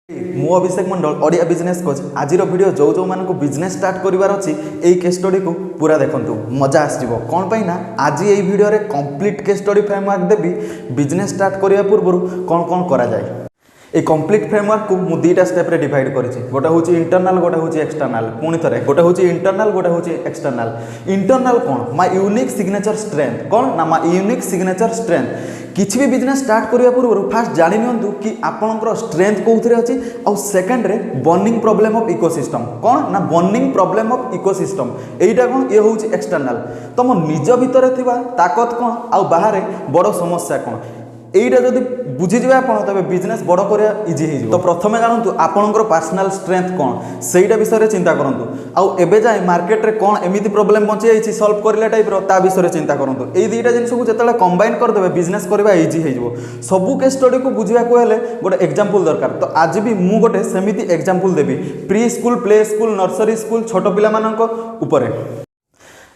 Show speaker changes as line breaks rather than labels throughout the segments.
मु अभिषेकमंडल Odia business coach आज video जो जो मान बिजनेस स्टार्ट करार अच्छी यही केस स्टडी को पूरा देखंतु मजा आसो कौन पाई ना आज ये वीडियो रे कंप्लीट केस स्टडी फ्रेमवर्क देवी बिजनेस स्टार्ट करने पूर्व कौन कौन करा जाए। ये कंप्लीट फ्रेमवर्क को मु दुईटा स्टेप रे डिवाइड करिछि गोटे हूँ इंटरनाल गोटे हूँ एक्सटर्नाल पुणी थे गोटे हूँ इंटरनाल गोटे हूँ एक्सटर्नाल। इंटरनाल कौन माय यूनिक सिग्नेचर स्ट्रेंथ कौन ना माय यूनिक सिग्नेचर स्ट्रेंथ किसी भी बिजनेस स्टार्ट करने पूर्व फास्ट जानी नियंतु कि आपणकर स्ट्रेंथ कौन अच्छी आउ सेकेंड रे बर्निंग प्रॉब्लम ऑफ इकोसिस्टम कौन ना बर्निंग प्रॉब्लम ऑफ इकोसिस्टम यहीटा कौन ये हूँ एक्सटर्नाल तुम निज भितर थिबा ताकत कौन आउ बाहर बड़ समस्या कौन यहीटा जब बुझीजे आप तब बिजनेस बड़ करा इजी हो। तो प्रथम जानतु आपणकर पर्सनल स्ट्रेंथ कौन सेटा विषय चिंता करूँ आउ एबे जाए मार्केट रे कौन एमिति प्रॉब्लम बची जाइए सॉल्व करला टाइप ता विषय चिंता करूँ यही दुईटा जिन को जो कंबाइन करदे बिजनेस करवा इजी हो। सबू केस स्टडी को बुझाक हेले गोटे एग्जांपल दरकार। तो आज भी मु गोटे सेमिति एग्जांपल देवी pre school play school nursery school छोट पिला उपरे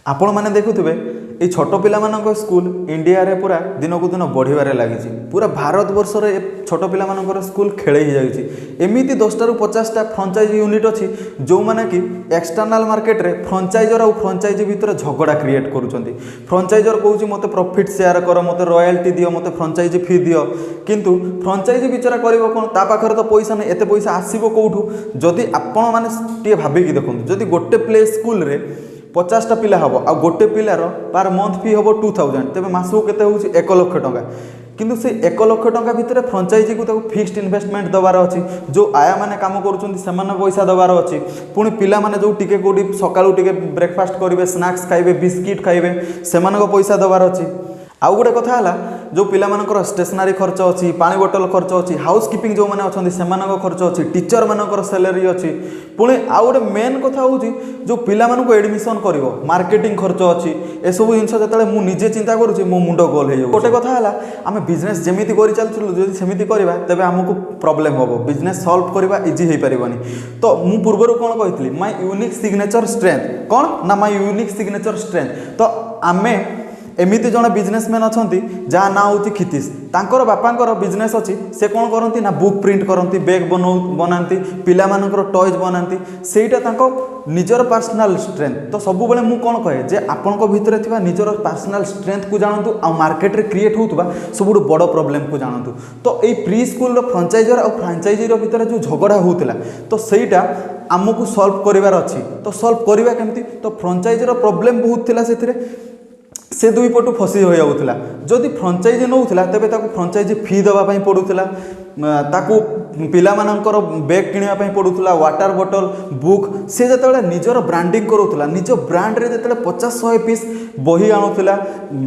आपण मैंने देखुवे ये छोट पिला स्कूल इंडिया रे पूरा दिन को दिन बढ़िबारे लगी पूरा भारत वर्ष रे छोट पिला स्कूल खेले ही जाउछि। एमिति 10 ରୁ 50टा फ्रांचाइज यूनिट अच्छी जो माने कि एक्सटर्नाल मार्केट रे फ्रांचाइजर और फ्रांचाइजी भितर झगड़ा क्रिएट करूछंती। फ्रांचाइजर कहूँ मते प्रॉफिट शेयर कर मते रॉयल्टी दियो मते फ्रांचाइजी फी दियो किंतु फ्रांचाइजी बिचारा करिवो कोन ता पाखर तो पैसा नहीं एते पैसा आसीबो कोठू जदि आपण माने टिए भाबिकी देखंतु जदि गोटे प्ले स्कूल रे 50टा पिला हम आ गोटे पिलार पर मंथ फी हम 2000 तेज मासक के 1 लाख टंका किंतु से 1 लाख टंका भितर फ्रांचाइजी को फिक्स्ड इन्वेस्टमेंट दबार अच्छी जो आया मैंने कम कर पैसा दबार अच्छी पुणी पिला माने जो टिके कोटी सकाळू टिके ब्रेकफास्ट करेंगे स्नैक्स खाइबे बिस्किट खाइबे से पैसा दबार अच्छी। आउ गोटे कथा है जो पिलामानकर स्टेशनरी खर्च अच्छी पानी बोतल खर्च अच्छी हाउस कीपिंग जो मैंने अच्छा से खर्च अच्छी टीचर मानकर सैलरी अच्छी पुणी आउ गोटे मेन कथा हूँ जो पिलामानंकु एडमिशन कर मार्केटिंग खर्च अच्छी एसबू जिन जो मुझे निजे चिंता करुँच मो मुंड गोल हो गोटे कथा है आम बिजनेस जमी कर चलूँ जो सेमती करवा तेज आमको प्रॉब्लम हम बिजनेस सॉल्व करवा इजी हो पारनि। तो मु पूर्वर कौन कही माय यूनिक सिग्नेचर स्ट्रेंथ कौन ना माय यूनिक सिग्नेचर स्ट्रेंथ। तो आमे एमिति जड़े बिजनेसमैन अच्छा जहाँ ना हूँ क्षितिश तांकर बापांकर बिजनेस अच्छी से कौन करती ना बुक प्रिंट करती बैग बनाती पिलामानकर टॉयज बनाती सेटा निजर पर्सनल स्ट्रेंथ। तो सब बेले मु कौन कहे जे आपण भितर थिबा निजर पर्सनल स्ट्रेंथ को जानतु आ मार्केट रे क्रिएट होउतबा सबुठ बड़ प्रॉब्लम को जानतु। तो ये प्री स्कूल रो फ्रांचाइजर और फ्रांचाइजी भितर जो झगड़ा होउतला तो सेटा आमको सॉल्व करिवार अच्छी। तो सॉल्व करवा केमती तो फ्रांचाइजर प्रॉब्लम बहुत थिला से दुई पटू फसी हो जाऊला जदि फ्रांचाइजी नौला तेरे फ्रांचाइजी फी देवाई पड़ूला ताकू पिला मानकर बैग किणापी पड़ूला वाटर बोतल बुक से जो निजर ब्रांडिंग करूला निज ब्रांड रे जो 50-100 पीस बही आणुला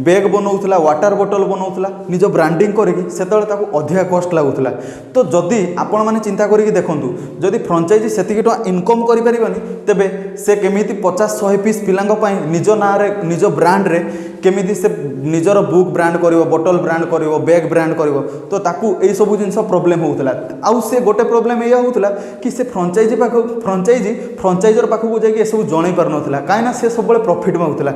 बैग बनाऊला वाटर बोतल बनाऊला निज ब्रांडिंग करके अधिका कस्ट लगुला। तो जदि आपण मैंने चिंता करके देखूँ जदि फ्रांचाइजी से इनकम करें तेबे से केमिति 50-100 पीस पिलांपाई निज ना निज ब्रांड रे केमिति से निजर बुक ब्रांड करिवो बोतल ब्रांड करिवो बैग ब्रांड करिवो तो ताकू एई सब जिनस प्रॉब्लम होउतला। आउ से गोटे प्रॉब्लम एया होउतला कि से फ्रांचाइजर पाखु जाई ए सब जणै पार नथला काईना से सब बळे प्रॉफिट मागुतला।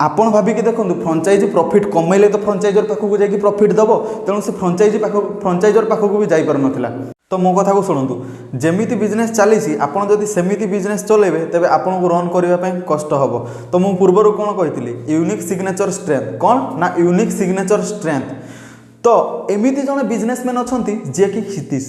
आपण भाबिकी देखंतु फ्रांचाइजी प्रॉफिट कमाइले तो फ्रांचाइजर पाखु जाई प्रॉफिट दबो तेणु से फ्रांचाइजर पाखु भी जाई पार नथला। तो मो कथा को शुणु जमीती बिजनेस चली आपड़ जदि सेमिति बिजनेस चलेबे तेबे आपन को रन करने कष्ट हम। तो मु पूर्वर कौन कही यूनिक सिग्नेचर स्ट्रेंथ कौन ना यूनिक सिग्नेचर स्ट्रेंथ। तो एमिति जने बिजनेसमैन अच्छा जे कि क्षितिश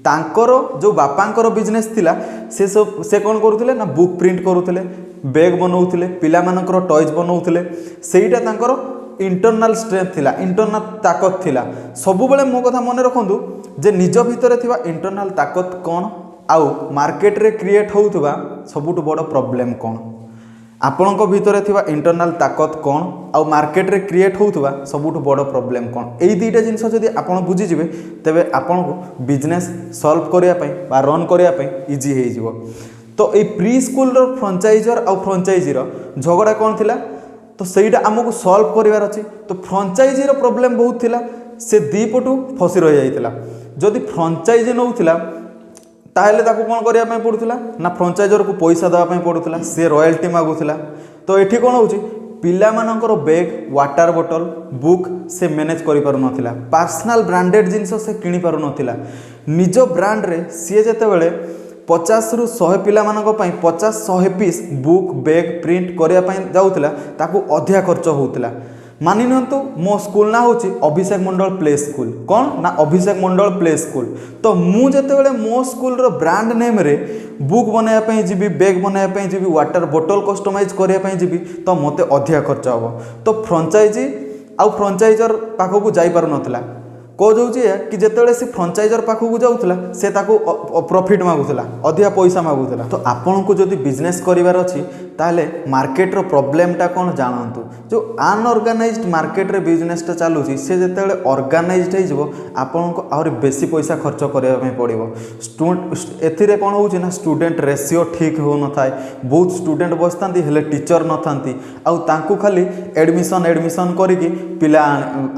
तांकर जो बापांकर बिजनेस थिला से कौन करुले ना बुक प्रिंट करुले बैग बनाऊले पिला मानकर टॉयज बनाऊले सेटा तांकर इंटरनल स्ट्रेंथ थिला इंटरनल ताकत थिला। सबु बेले मो कथा मन रखंतु जे निज भितर थिबा इंटरनल ताकत कौन आउ मार्केट रे क्रिएट होउथबा सबुठ बड़ प्रॉब्लम कौन आपणक भितर थिबा इंटरनल ताकत कौन आउ मार्केट रे क्रिएट होउथबा सबुठ बड़ प्रॉब्लम कौन एई दुईटा जिनस जदि आपण बुझी जिवे तेबे आपण को बिजनेस सॉल्व करिया पई बा रन करिया पई इजी हे जिवो। तो ए प्री स्कूल रो फ्रांचाइजर आउ फ्रांचाइजी रो झगड़ा कौन थिला तो सहीटा आमको सॉल्व करिवार अछि। तो फ्रांचाइजी रो प्रॉब्लम बहुत थिला से दी पटू फसी रहि जाइतिला जदि फ्रांचाइजी नउथिला ताहेले ताकू कोन करिया पय पडुथिला ना फ्रांचाइजर को पैसा देवा पय पडुथिला से रॉयल्टी मागुथिला। तो एठी कोन होउची पिलामानंकर बैग वाटर बोतल बुक से मैनेज करि पारु नथिला पर्सनल ब्रांडेड जिनस से किनि पारु नथिला निज ब्रांड रे सी जेते बेले 50 रु 100 पिलामानंक पई 50-100 पीस बुक बैग प्रिंट करिया पई जाउथिला ताकू अधिया खर्च होउथिला मानि नियंतु मो स्कूल ना होची अभिषेक मंडल प्ले स्कूल कौन ना अभिषेक मंडल प्ले स्कूल तो मु जेते बेले मो स्कूल रो ब्रांड नेम रे बुक बनाया पई जीबी बैग बनाया पई जीबी वाटर बोतल कस्टमाइज करिया पई जीबी तो मते अधिया खर्च हबो तो फ्रेंचाइजी आउ फ्रेंचाइजर पाखकू जाई पारु नथिला को जाऊँगी कि जिते सी फ्रांचाइजर पाखक जाऊला से प्रॉफिट मागुला अधिका पैसा मागुला तो आपन को जदि बिजनेस करार अच्छी ताले मार्केट रो प्रॉब्लमटा कौन जानतु जो अनऑर्गेनाइज्ड मार्केट रे बिजनेसटा चलुची से जिते ऑर्गेनाइज्ड हो आपन को आहरी बेसी पैसा खर्च करने पड़ो एथिरे कौन होची ना स्टूडेंट रेशियो ठीक हो न थाए बहुत स्टूडेंट बसता हेले टीचर न थांती आउ तांकु खाली एडमिशन करिकी पिला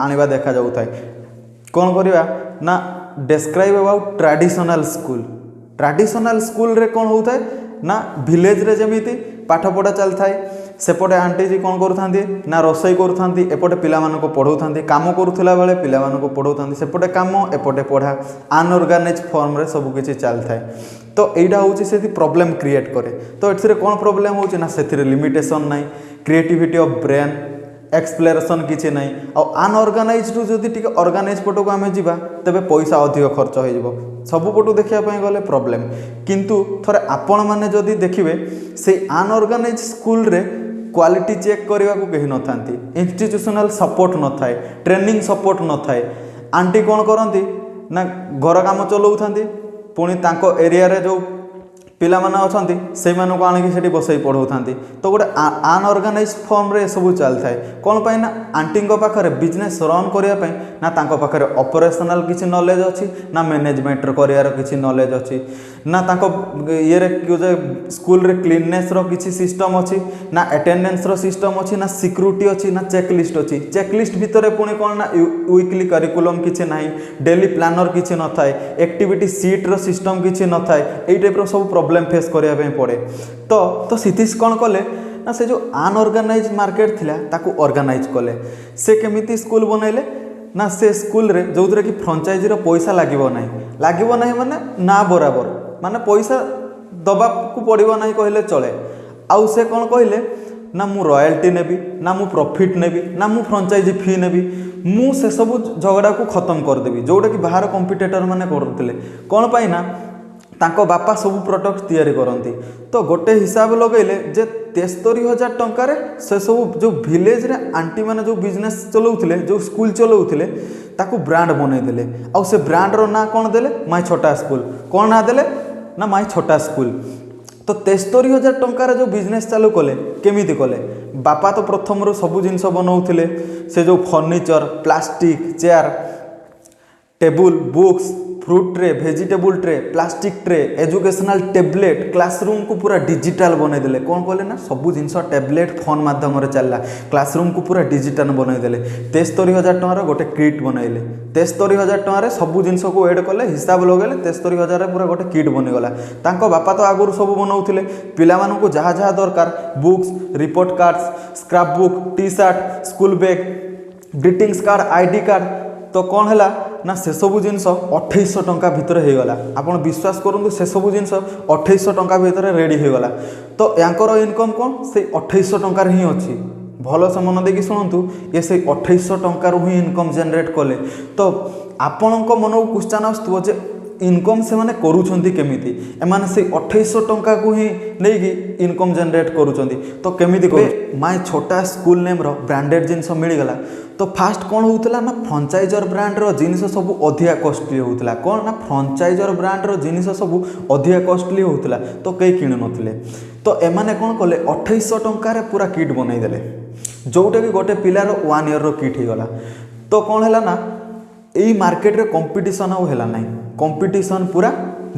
आनिबा देखा जाउ थाए कौन करवा ना डेस्क्राइब अबाउट ट्रेडिशनल स्कूल रे कौन होता है ना विलेज रे जमीती पाठ पढ़ा चल थाए सेपटे आंटी जी कौन करूथांती ना रोसई करूथांती एपटे पिला मानको पढ़ाउथांती काम करूथला बेले पिला मानको पढ़ाउथांती सेपटे काम एपटे पढ़ा अनऑर्गेनाइज फॉर्म रे सब किछि चल थाए तो एटा होची सेति प्रॉब्लम क्रिएट करे तो एथिरे कौन प्रॉब्लम होची ना सेथिरे लिमिटेशन नाही क्रिएटिविटी ऑफ ब्रेन एक्सप्लोरेशन किसी ना अनऑर्गेनाइज्ड जदि टी ऑर्गेनाइज पट को आम जा तेरे पैसा अधिक खर्च हो सब पटू देखापी गले प्रॉब्लम किंतु थोड़े आपण मैंने जदि देखिए से अनऑर्गेनाइज स्कूल रे क्वालिटी चेक करने को कहीं न था इंस्टीट्यूशनल सपोर्ट न थाए ट्रेनिंग सपोर्ट न थाए आंटी कौन करती ना घर काम चलाऊँ पुणी तांको एरिया रे जो पिला माने अछंती से मानको आनिकी सेठी बसई पढ़ाउथांती तो गोटे अनऑर्गेनाइज फॉर्म रे सब चल थाए कौन पाई ना आंटी पाखरे बिजनेस रन करने ना तांको पाखरे ऑपरेशनल किसी नॉलेज अच्छी ना मैनेजमेंट करार किसी नॉलेज अच्छी ना तांको ये रे स्कूल रे क्लीननेस रो किसी सिस्टम अच्छी ना अटेंडेंस रो सिस्टम अच्छी ना सिक्यूरिटी अच्छी ना चेकलिस्ट अच्छी चेकलिस्ट भितर पुणी कौन ना वीकली करिकुलम किसी ना डेली प्लानर किसी न थाए एक्टिविटी सीट रो सिस्टम किसी न थाए एई टाइप रो सब प्रॉब्लम फेस करने पड़े तो सितीश कौन कले ना से जो अनऑर्गेनाइज मार्केट थिला ताकू ऑर्गेनाइज कले से केमिति स्कूल बनैले ना से स्कूल रे जो कि फ्रांचाइजी रो पैसा लागो ना माने ना बराबर माने पैसा दबा को पड़ो ना कहले चले आउ से कौन कहले ना मु रॉयल्टी नेबी ना मु प्रॉफिट नेबी ना मु फ्रांचाइजी फी नेबी मु से सब झगड़ा को खत्म करदेवी जोटा कि बाहर कंपिटिटर माने करते कौन पाई ना तांको बापा सब प्रोडक्ट तैयारी करती तो गोटे हिसाब लगेले जे 73,000 टंकार से सब जो विलेज रे आंटी माने जो बिजनेस चलाउथिले जो स्कूल चलाउथिले ताकू ब्रांड बनईदेले आउ से ब्रांड रो ना कौन देले माय छोटा स्कूल कौन ना देले ना माय छोटा स्कूल तो 73,000 टंकार जो बिजनेस चालू कले केमिति कले बापा तो प्रथम रो सब जिनस बनाउथिले से जो furniture plastic chair table books fruit tray vegetable tray plastic tray educational tablet classroom को पूरा डिजिटल बनईदेले कौन कहले ना सब जिनस टैबलेट फोन माध्यम चलला क्लासरूम को पूरा डिजिटल बनईदेले 73,000 टंकार गोटे किट बनईले 73,000 टंकार सब जिनस को एड कले हिसाब लगेले 73,000 पूरा गोटे किट बनीगला तांको बापा तो आगुरी सब बनाउथिले पिला मानकु जहाँ जहाँ दरकार books report cards scrap book T shirt school bag greetings card ID card तो कौन है ना से सब जिनस 2800 टंका भितर होगला आपड़ विश्वास करूँ से सब जिनस 2800 टंका भितर रेडी होगला तो यांकर इनकम कौन से 2800 टंकार ही अच्छी भल से मन देखिए शुणु ये से 2800 टंकार ही इनकम जनरेट कले तो आपण मन को क्वेश्चन आसुव जे इनकम से माने करूछंती केमिति एमाने से 2800 टंका को ही लेकी इनकम जनरेट करूछंती तो केमिति करू माय छोटा स्कूल नेम रो ब्रांडेड जिनस मिल गला तो फास्ट कौन होता ना फ्रांचाइजर ब्रांड रो जिनिस सब अधिका कॉस्टली होता कौन ना फ्रांचाइजर ब्रांड रो जिनिस सब अधिका कॉस्टली होता तो कई किणु नथिले तो एमाने कौन कले 2800 टंकार पूरा किट बनईदेले जोटा कि गोटे पिलार 1 ईयर रो किट होगला तो कौन है ना यही मार्केट रे कंपटीशन आउ है ना कंपटीशन पूरा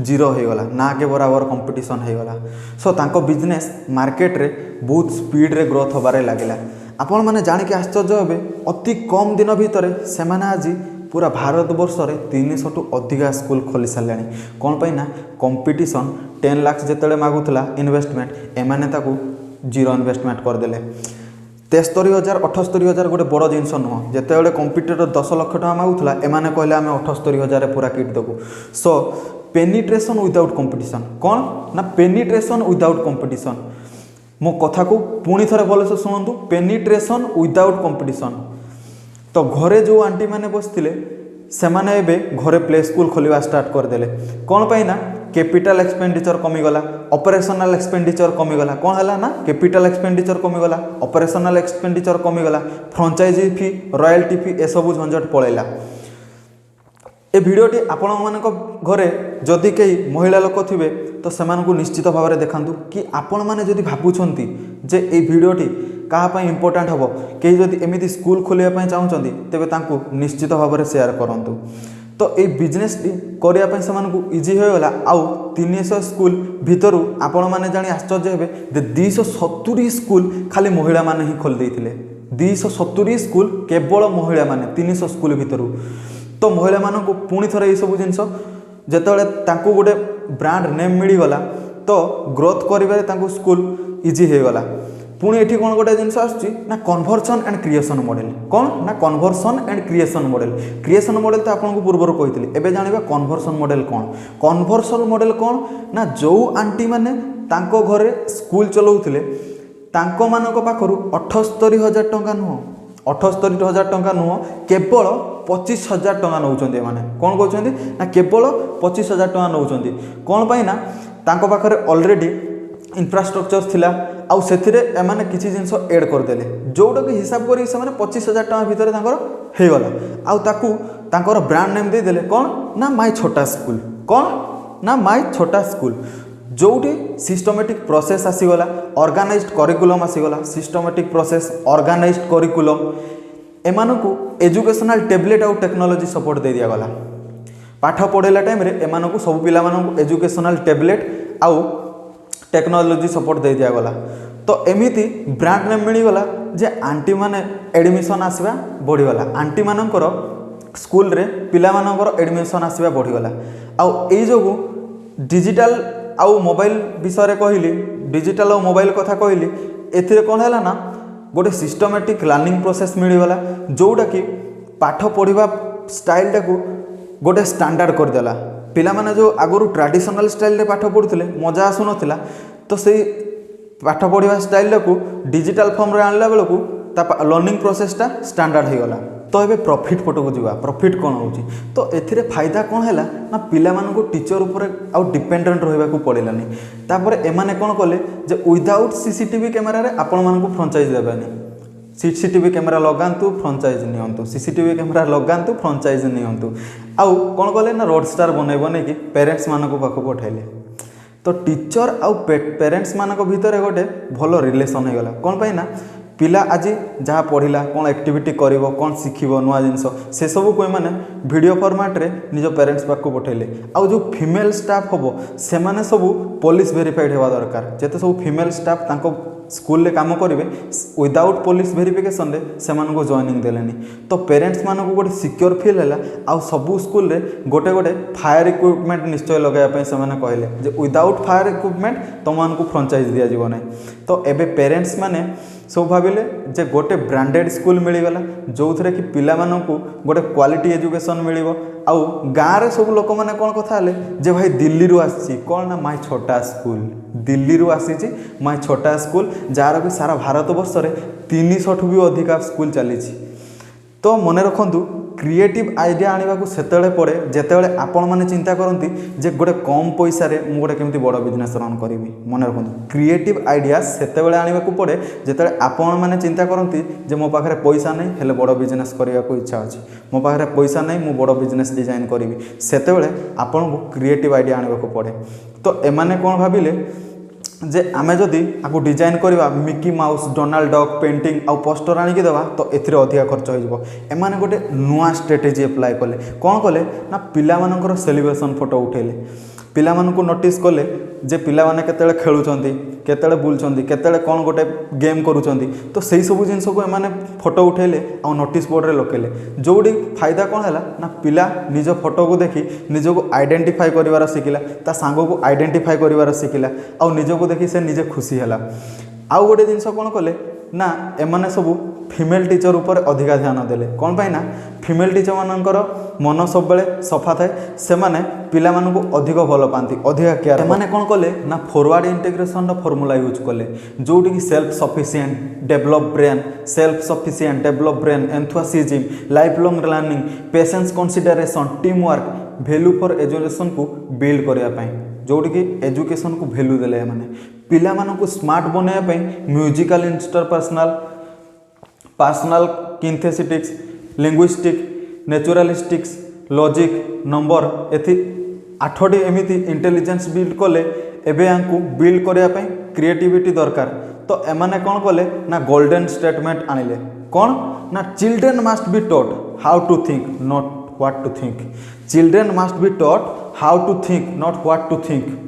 जीरो होगला ना के बराबर कंपटीशन होगला सो तांको बिजनेस मार्केट रे बहुत स्पीड रे ग्रोथ होबारे लागिला आपण माने जानिके आश्चर्य हे अति कम दिन भितर से आज पूरा भारत वर्ष रे 300 टू अधिका स्कूल खोली सारे कौन पाई ना कंपटीशन 10 लाख जिते मागुला इन्वेस्टमेंट एमाने ताकू जीरो इन्वेस्टमेंट करदेले 73,000 78,000 गोटे बड़ जिनस नुह जिते कंप्यूटर 10 लाख टका मागुला एमाने कहले आम 78,000 पूरा किट देबू। सो पेनिट्रेशन विदाउट कंपटीशन कौन ना पेनिट्रेशन विदाउट कंपटीशन। मो कथा को पुणी थे भलसे शुणु पेनिट्रेशन विदाउट कंपटीशन। तो घरे जो आंटी मैंने बसते से माने एबे घरे प्ले स्कूल खोलिया स्टार्ट करदेले कौन पाई ना कैपिटल एक्सपेंडिचर कमीगला ऑपरेशनल एक्सपेंडिचर कमीगला कौन है ना capital expenditure कमीगला operational expenditure कमीगला franchise फी रॉयल्टी फी ए सब झंझट पलैला। ए भिडियोटी आपण मानक घरे जदि कई महिला लोक थे तो से निश्चित भाव में देखातु कि आपण मैंने जदि भावुंट जे ये भिडियोटी क्या इंपोर्टाट हम कहीं जदि एमती स्कूल खोलिया चाहूँगी तेरे निश्चित भाव में सेयार करूँ। तो ये बिजनेस करने से इजी होगा। आउ 300 स्कूल भितर आपण मैंने जानी आश्चर्य हे 270 स्कूल खाली महिला माने ही खोल देते 270 स्कूल केवल महिला माने 300 स्कूल भितर। तो महिला मानक पुणी थे ये सब जिनस जिते गोटे ब्रांड नेम मिलगला तो ग्रोथ कर स्कूल इजी होगला। पुणी ये कौन गोटे जिनस आसना कन्वर्सन एंड क्रिएशन मॉडल कौन ना कन्वर्सन एंड क्रिएशन मॉडल तो आपको पूर्व कही एवं जाना कन्वर्सन मॉडल कौन। कन्वर्सन मॉडल कौन ना जो आंटी मैंने घरे स्कूल चलाउथिले तांको मानक पाखरु 78,000 टंका नुह 78,000 टंका नुह केवल 25,000 टंका नौचंदी माने कौन कहते ना केवल 25,000 टंका नौचंदी कौन पाई ना तांको पाखरे ऑलरेडी इंफ्रास्ट्रक्चर थिला आउ सेथिरे एमाने किछि जिंस ऐड करदेले जोटा कि हिसाब करी से माने 25,000 टंका भितर तांकर हेगला आउ ताकू तांकर ब्रांड नेम दे देले कौन ना माय छोटा स्कूल कौन ना माय छोटा स्कूल जोटी सिस्टमेटिक प्रोसेस आसीगला ऑर्गेनाइज्ड करिकुलम आसीगला सिस्टमेटिक प्रोसेस ऑर्गेनाइज्ड करिकुलम एमानकू एजुकेशनल टैबलेट आउ टेक्नोलॉजी सपोर्ट दे दिया गला। पाठ पढ़ेला टाइम रे एमानकू सब पिला मानकू एजुकेशनल टैबलेट आउ टेक्नोलॉजी सपोर्ट दे दिया गला। तो एमिति ब्रांड नेम मिलगला जे आंटी माने एडमिशन आसवा बढ़ीगला आंटी मानकर स्कूल रे पिला मानकर एडमिशन आसवा बढ़ीगला। आउ एई जोगु डिजिटल आउ मोबाइल विषय कहली डिजिटल और मोबाइल कथा कहली एथिरे कौन है ना गोटे सिस्टमेटिक लर्निंग प्रोसेस मिलगला जोटा कि पाठ पढ़ा स्टाइल टाकू गोटे स्टैंडर्ड करदेला। पिला माने जो आगुरी ट्रेडिशनल स्टाइल रे पाठ पढ़ुथिले मजा आसुनथिला तो सही पाठ पढ़ा स्टाइल को डिजिटल फॉर्म रे आनला बेलू लर्निंग प्रोसेसटा स्टैंडर्ड हो गला। तो ये प्रॉफिट पट को जावा प्रॉफिट कौन होची तो एथिरे फायदा कौन है ना पिला मानको टीचर ऊपर आउ डिपेंडेंट रहिबा को पड़ेलानी। तापर एमाने कौन कले जे विदाउट सीसीटीवी कैमेरा रे आपण मानको फ्रांचाइज देबानी सीसीटीवी कैमेरा लगातु फ्रांचाइज नियंतु सीसीटीवी कैमेरा लगातु फ्रांचाइज नियंतु आउ कौन कले ना रोड स्टार बनई बने कि पेरेंट्स मानक पाख पठाइले। तो टीचर आउ पेरेंट्स मानक भितर गोटे भल रिलेसन हो गला कौन पाई ना पिला आज जहाँ पढ़ला कौन एक्टिविटी करिवो कौन शिखिबो नुआ जिनस से सब को माने वीडियो फॉर्मेट रे निज पेरेंट्स पाक पठाइले। आउ जो फीमेल स्टाफ होबो से माने सब पुलिस वेरीफाइड हेबा दरकार जेते सब फीमेल स्टाफ तांको स्कूल रे काम करेंगे विदाउट पुलिस वेरिफिकेशन रे से मानको जॉइनिंग देलेनी। तो पेरेंट्स मानको गोटे सिक्योर फील हैला आउ सबू स्कूल रे गोटे गोटे फायर इक्विपमेंट निश्चय लगाया से माने कहले जे विदाउट फायर इक्विपमेंट तुम मानको फ्रांचाइज दिया जीव नै। तो एबे पेरेंट्स माने सब भाविले जे गोटे ब्रांडेड स्कूल मिलगला जो थे कि पिला मानकू गोटे क्वालिटी एजुकेशन मिलिबो आउ गाँव रे सब लोक माने कौन कथा हले जे भाई दिल्ली रु आसी कौन ना माय छोटा स्कूल दिल्ली रु आसी माय छोटा स्कूल जार भी सारा भारत वर्ष रे 300 भी अधिक स्कूल चली। तो मन रखु क्रिएटिव आइडिया आने को सेतले पड़े जितेबाला आपण मैंने चिंता करती जे गोटे कम पैसा रे मु गोटे केमती बड़ बिजनेस रन करी मन रखु क्रिएटिव आइडिया सेतबेले आने को पड़े जिते आपण मैंने चिंता करती जे मो पाखे पैसा नहीं हेले बड़ बिजनेस करने को इच्छा अच्छी मो पाखे पैसा नहीं मु बड़ बिजनेस डिजाइन करी सेतबेले आपण को क्रिएटिव आइडिया आने को पड़े। तो एमाने कौन भाविले जे आमे जदि आपको डिजाइन करवा Mickey mouse Donald duck painting आउ पोस्टर आनिकी देवा तो एथिरे अधिक खर्च हो एमाने गोटे नुआ स्ट्रेटेजी अप्लाई कले कौन कले ना पिला मानकर सेलिब्रेशन फोटो उठेले पिला मानकु नोटिस कले जे पिला माने केतेले खेलुचंती केतेले बुलचंती केतेले कौन गोटे गेम करूचंती तो सही सब जिनस को एमाने फोटो उठेले आ नोटिस बोर्ड रे लकेले जोडी फायदा कौन है ना पिला निज फोटो को देखी निज को आइडेंटिफाई करिवार शिखिला ता सांग को आइडेंटिफाई करिवार शिखिला आ निज को देखी से निजे खुशी हैला। आउ गोटे जिनस कौन कले ना एमाने सबू फीमेल टीचर उपर अधिका ध्यान देले कौन पाई ना फीमेल टीचर मानकर मन सब बेले सफा थाए से माने पिला मानकु अधिक भल पाती अधिका केयर एमाने कौन कले ना फॉरवर्ड इंटीग्रेशन फॉर्मूला यूज कले जोटी कि self sufficient develop brain self sufficient develop brain enthusiasm lifelong learning patience consideration teamwork value for education को बिल्ड करने जोटी कि एजुकेशन को वैल्यू देले माने पिला मानकु स्मार्ट बनवाई musical interpersonal personal kinaesthetics linguistic naturalistics logic number एथि 8टी एमिति इंटेलिजेंस बिल्ड कले एबे यांकु बिल्ड करने क्रिएटिविटी दरकार तो एमाने कौन कले ना गोल्डन स्टेटमेंट आनिले कौन ना children must be taught how to think not what to think children must be taught how to think not what to think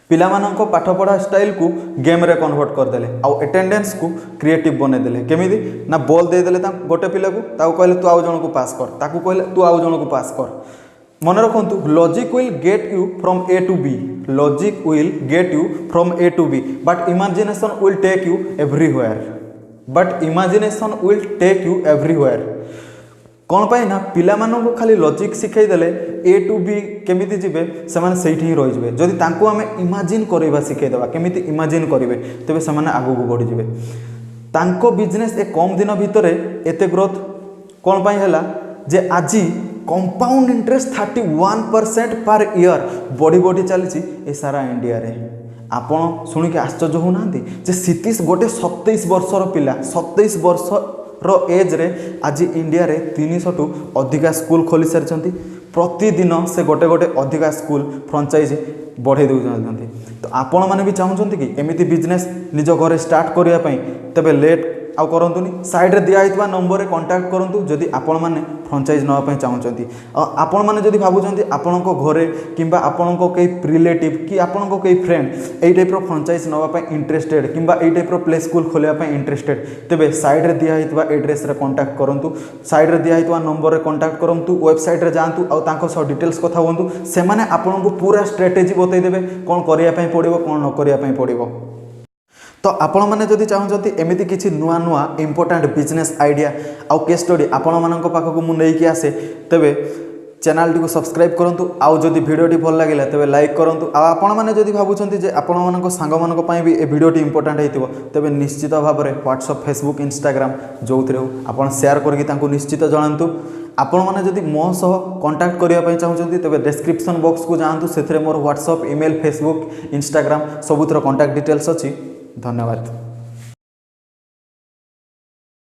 पिलामानंको पाठपढ़ा स्टाइल को गेम रे कन्वर्ट करदेले आउ अटेंडेंस को क्रिएटिव बनेदेले केमिति ना बॉल देदेले गोटे पिला को ताको कहले तू आउ जन को पास कर ताको कहले तू आउ जन को पास कर मन रखु logic will get you from A to B logic will get you from A to B but imagination will take you everywhere कौन पाई ना पिला मानू खाली लॉजिक शिखाई देले ए टू बी केमिति जिबे से माने सेठी ही रहि जिबे जदि तांको आमे इमेजिन करबा शिखाई देबा केमिति इमेजिन करिवे तबे से माने आगु को बढ़ि जिबे तांको बिजनेस ए कम दिन भितरे एते ग्रोथ कौन पाई हला जे आजी कंपाउंड इंटरेस्ट 31% पर ईयर बढ़ी चली ए सारा इंडिया रे आपण शुणिक आश्चर्य होना जे सीतीश गोटे 27 वर्षर पिला 27 वर्ष रो एज रे आज इंडिया रे 300 टू अधिका स्कूल खोली सारी प्रतिदिन से गोटे गोटे अधिका स्कूल फ्रांचाइज बढ़े दे तो आपण मैंने भी चाहते कि एमती बिजनेस निज घरे स्टार्ट करने तेबे लेट आउ करतुनी साइड रे दिया हितवा नंबर रे कांटेक्ट करंतु जदि आपण माने फ्रांचाइज नवा पय चाहउचंती आपण माने जदि भाबुचंती आपणको घरे किंबा आपणको कई रिलेटिव कि आपणको कई फ्रेंड एई टाइप रो फ्रांचाइज नवा पय इंटरेस्टेड किंबा एई टाइप रो प्ले स्कूल खोलिया पय इंटरेस्टेड तेबे साइड रे दिया हितवा एड्रेस रे कांटेक्ट करंतु साइड रे दिया हितवा नंबर रे कांटेक्ट करंतु वेबसाइट रे जांतु आ तांको सो डिटेल्स कथा होंतु से माने आपणको पूरा स्ट्रेटेजी बतै देबे कोन करिया पय पड़िबो कोन न करिया पय पड़िबो तो आपण मैंने जदि चाहते एमती किसी नुआ नुआ इंपोर्टाट बिजनेस आइडिया आउ केस स्टडी आपण मान पाखक मुझे आसे तेबे चैनल टी सब्सक्राइब करूँ आउ जदि भिडियोटी भल लगे तेबे लाइक करूँ आपण मैंने जदि भावुं जे आपण मान सांग मान भी ए भिडियोटी इंपोर्टाट होती तेबे निश्चित भाव में व्हाट्सअप फेसबुक इंस्टाग्राम जो थी आप शेयर करके निश्चित जनातु आपण मैंने जदि मो सह कांटेक्ट करने चाहते तेबे डिस्क्रिप्शन बॉक्स को जातु से मोर व्हाट्सअप ईमेल फेसबुक इंस्टाग्राम सबुतर कांटेक्ट डिटेल्स अच्छी धन्यवाद।